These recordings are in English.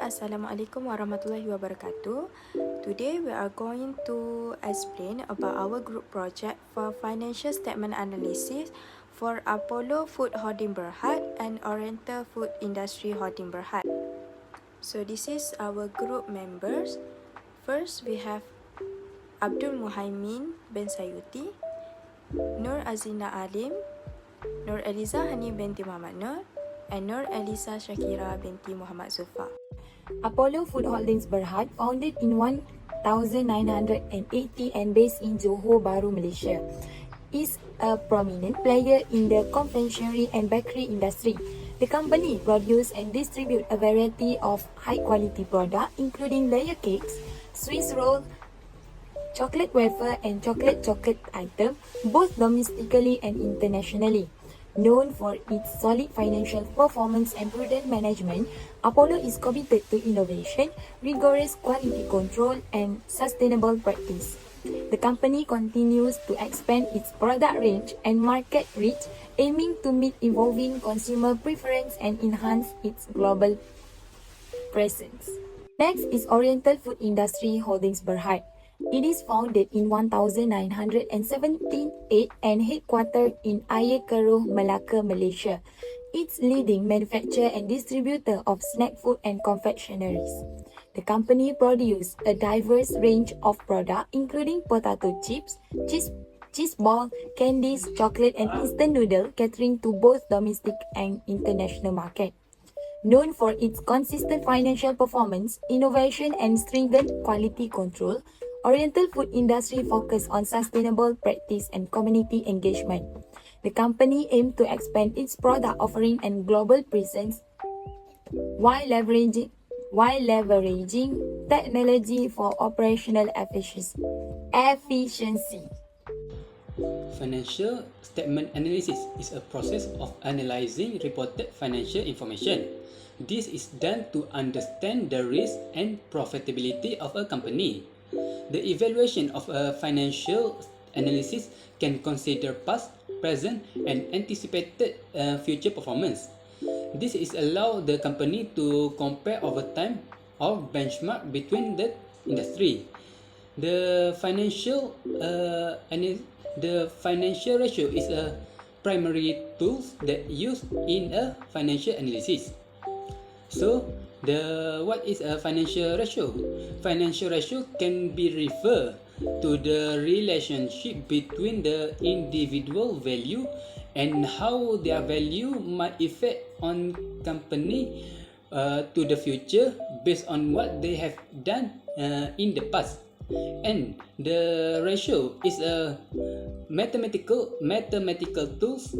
Assalamualaikum warahmatullahi wabarakatuh. Today we are going to explain about our group project for financial statement analysis for Apollo Food Holding Berhad and Oriental Food Industry Holding Berhad. So this is our group members. First we have Abdul Muhaimin bin Sayuti, Nur Azina Alim, Nur Eliza Hani binti Muhammad Nur, and Nur Elisa Shakira binti Muhammad Zulfa. Apollo Food Holdings Berhad, founded in 1980 and based in Johor Bahru, Malaysia, is a prominent player in the confectionery and bakery industry. The company produces and distributes a variety of high-quality products, including layer cakes, Swiss roll, chocolate wafer, and chocolate items, both domestically and internationally. Known for its solid financial performance and prudent management, Apollo is committed to innovation, rigorous quality control, and sustainable practice. The company continues to expand its product range and market reach, aiming to meet evolving consumer preference and enhance its global presence. Next is Oriental Food Industry Holdings Berhad. It is founded in 1978 and headquartered in Ayer Keroh, Melaka, Malaysia. It's leading manufacturer and distributor of snack food and confectioneries. The company produces a diverse range of products including potato chips, cheese ball, candies, chocolate and instant noodle, catering to both domestic and international market. Known for its consistent financial performance, innovation and stringent quality control, Oriental Food Industry focus on sustainable practice and community engagement. The company aims to expand its product offering and global presence while leveraging technology for operational efficiency. Financial statement analysis is a process of analyzing reported financial information. This is done to understand the risk and profitability of a company. The evaluation of a financial analysis can consider past, present, and anticipated future performance. This is allow the company to compare over time or benchmark between the industry. The financial ratio is a primary tool that used in a financial analysis. So, what is a financial ratio? Financial ratio can be referred to the relationship between the individual value and how their value might affect on company to the future based on what they have done in the past. And the ratio is a mathematical tools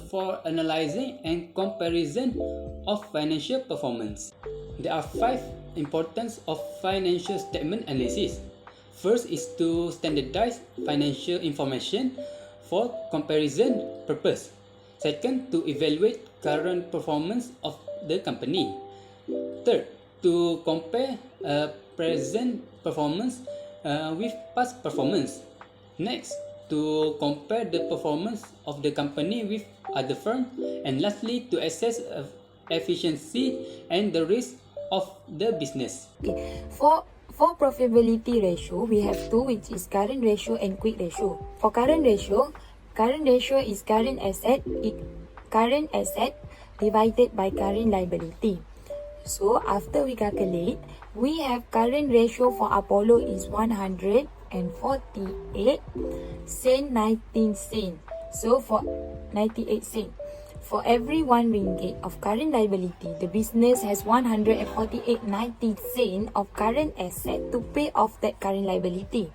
for analyzing and comparison of financial performance. There are 5 importance of financial statement analysis. First is to standardize financial information for comparison purpose. Second, to evaluate current performance of the company. Third, to compare present performance with past performance. Next, to compare the performance of the company with other firms. And lastly, to assess efficiency and the risk of the business. Okay. For profitability ratio, we have two, which is current ratio and quick ratio. For current ratio is current asset divided by current liability. So after we calculate, we have current ratio for Apollo is 148 cent 19 cent. So for 98 cent. For every 1 ringgit of current liability, the business has 148.90 cent of current asset to pay off that current liability.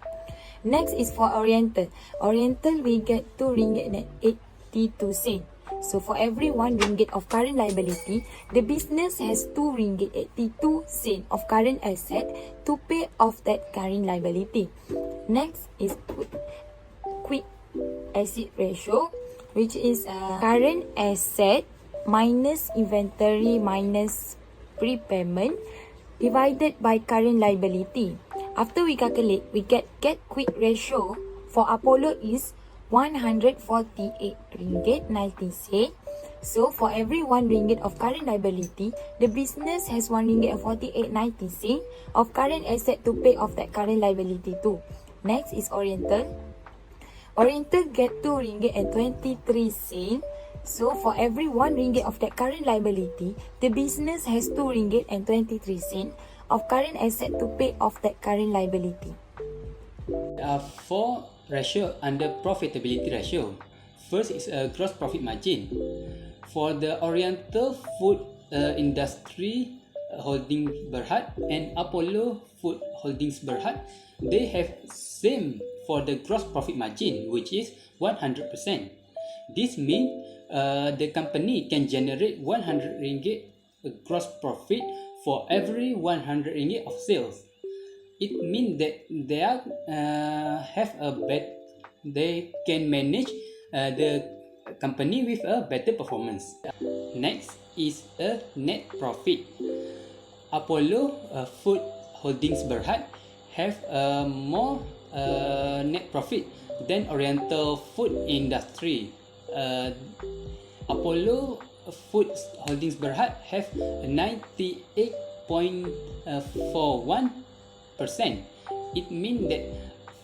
Next is for Oriental. Oriental we get 2 ringgit and 82 cent. So for every 1 ringgit of current liability, the business has 2 ringgit 82 cent of current asset to pay off that current liability. Next is quick asset ratio, which is current asset minus inventory minus prepayment divided by current liability. After we calculate, we get quick ratio for Apollo is 148 ringgit 90 cent So for every 1 ringgit of current liability, the business has 1 ringgit and 48.90 sen of current asset to pay off that current liability too. Next is Oriental. Oriental get 2 ringgit and 23 sen. So for every 1 ringgit of that current liability, the business has 2 ringgit and 23 sen of current asset to pay off that current liability. There are 4 ratio under profitability ratio. First is a gross profit margin. For the Oriental Food Industry Holdings Berhad and Apollo Food Holdings Berhad, they have same for the gross profit margin, which is 100%. This means the company can generate 100 ringgit gross profit for every 100 ringgit of sales. It means that they can manage the company with a better performance. Next is a net profit. Apollo Food Holdings Berhad have more net profit than Oriental Food Industry. Apollo Food Holdings Berhad have 98.41%. It means that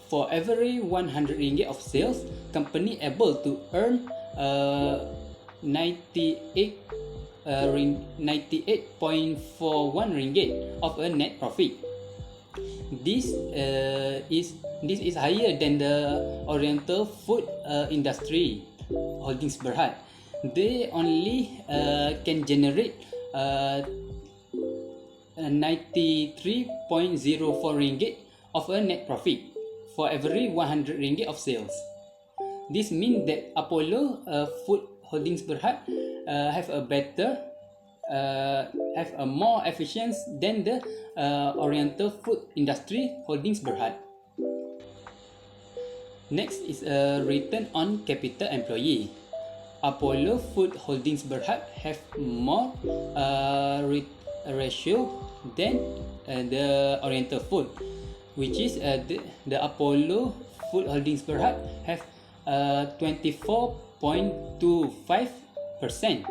for every 100 ringgit of sales, company able to earn 98.41 ringgit of a net profit. This is higher than the Oriental Food Industry Holdings Berhad. They only can generate 93.04 ringgit of a net profit for every 100 ringgit of sales. This means that Apollo Food Holdings Berhad have a more efficient than the Oriental Food Industry Holdings Berhad. Next is a return on capital employee. Apollo Food Holdings Berhad have more ratio than the Oriental Food, which is the Apollo Food Holdings Berhad have 24.25%.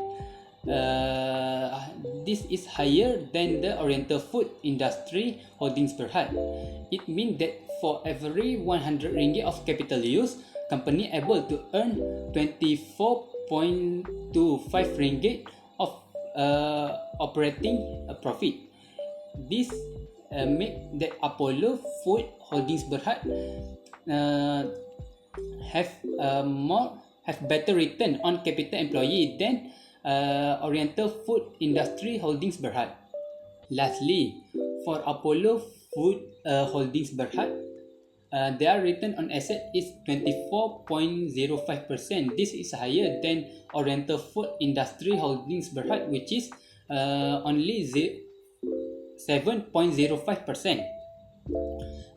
This is higher than the Oriental Food Industry Holdings Berhad. It means that for every 100 ringgit of capital use, company able to earn 24.25 ringgit of operating profit. This make that Apollo Food Holdings Berhad have better return on capital employee than Oriental Food Industry Holdings Berhad. Lastly, for Apollo Food Holdings Berhad, their return on asset is 24.05%. This is higher than Oriental Food Industry Holdings Berhad, which is only 7.05%.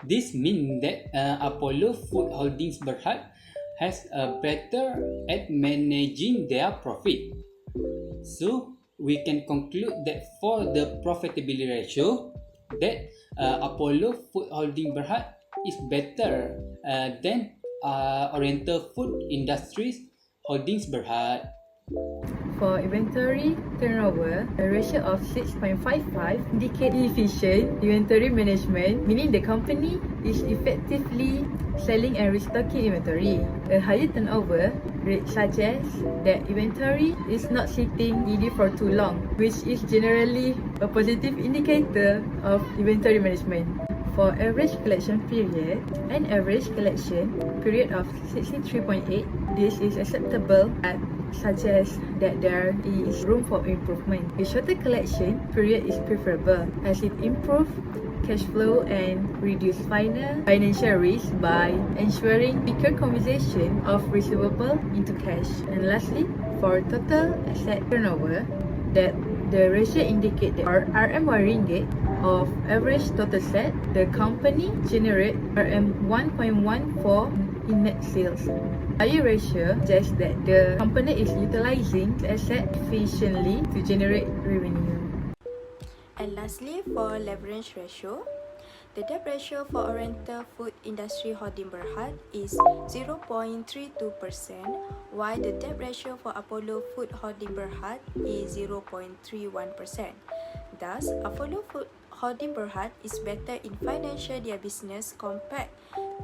This means that Apollo Food Holdings Berhad has better at managing their profit. So we can conclude that for the profitability ratio, that Apollo Food Holdings Berhad is better than Oriental Food Industries Holdings Berhad. For inventory turnover, a ratio of 6.55 indicates efficient inventory management, meaning the company is effectively selling and restocking inventory. A higher turnover rate suggests that inventory is not sitting idle for too long, which is generally a positive indicator of inventory management. For average collection period, an average collection period of 63.8, this is acceptable but suggests that there is room for improvement. A shorter collection period is preferable as it improves cash flow and reduce financial risk by ensuring quicker conversion of receivable into cash. And lastly, for total asset turnover, that the ratio indicates that for RM1 ringgit of average total asset, the company generate RM 1.14 in net sales. Higher ratio suggests that the company is utilizing the asset efficiently to generate revenue. And lastly, for leverage ratio, The debt ratio for Oriental Food Industry Holding Berhad is 0.32%, while the debt ratio for Apollo Food Holding Berhad is 0.31%. Thus, Apollo Food Holding Berhad is better in financial their business compared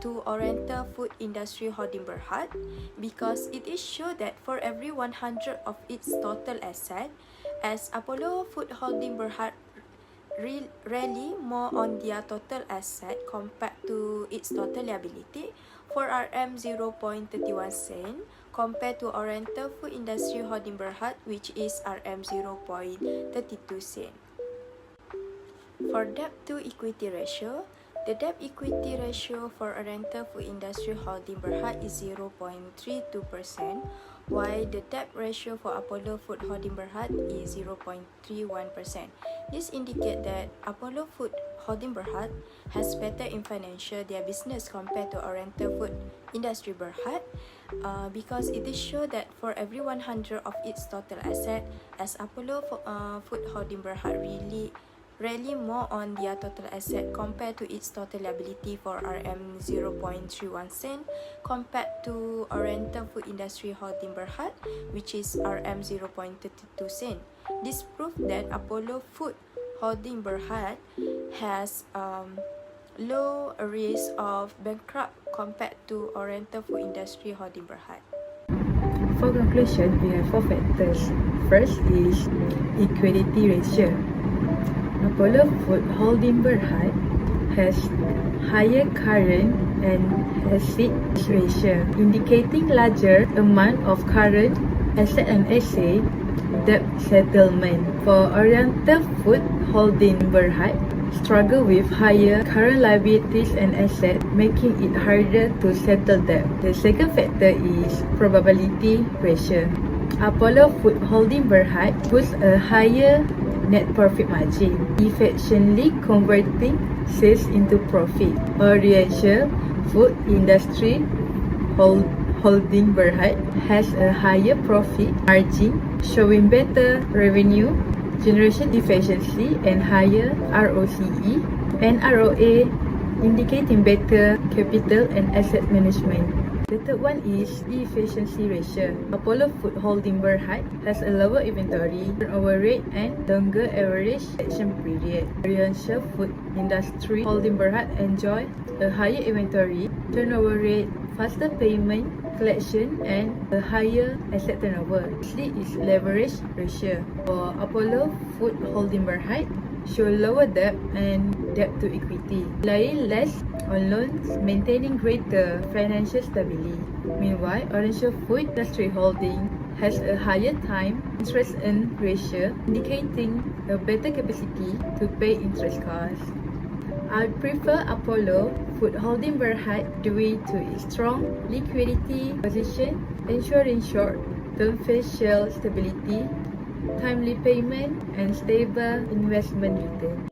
to Oriental Food Industry Holding Berhad because it is shown that for every 100 of its total asset, as Apollo Food Holding Berhad rally more on their total asset compared to its total liability for RM 0.31 cent compared to Oriental Food Industry Holding Berhad, which is RM 0.32 cent. For debt to equity ratio, the debt equity ratio for Oriental Food Industry Holding Berhad is 0.32%, while the debt ratio for Apollo Food Holding Berhad is 0.31%. This indicates that Apollo Food Holding Berhad has better in financial their business compared to Oriental Food Industry Berhad because it is shown that for every 100 of its total asset, as Apollo Food Holding Berhad rally more on their total asset compared to its total liability for RM 0.31 cent compared to Oriental Food Industry Holding Berhad, which is RM 0.32 cent. This proves that Apollo Food Holding Berhad has low risk of bankrupt compared to Oriental Food Industry Holding Berhad. For conclusion, we have 4 factors. First is equity ratio. Apollo Food Holding Berhad has higher current and asset ratio, indicating larger amount of current asset and asset debt settlement. For Oriental Food Holding Berhad, struggle with higher current liabilities and assets, making it harder to settle debt. The second factor is probability ratio. Apollo Food Holding Berhad boasts a higher net profit margin, efficiently converting sales into profit. Oriental Food Industry Holding Berhad has a higher profit margin, showing better revenue generation efficiency and higher ROCE and ROA, indicating better capital and asset management. The third one is efficiency ratio. Apollo Food Holding Berhad has a lower inventory turnover rate and longer average action period. Oriental Food Industry Holding Berhad enjoy a higher inventory turnover rate, faster payment collection, and a higher asset turnover. Lastly is leverage ratio. For Apollo Food Holding Berhad, show lower debt and debt to equity, relying less on loans, maintaining greater financial stability. Meanwhile, Oriental Food Industry Holding has a higher time interest earn ratio, indicating a better capacity to pay interest costs. I prefer Apollo Food Holding Berhad due to its strong liquidity position, ensuring short-term financial stability, timely payment, and stable investment return.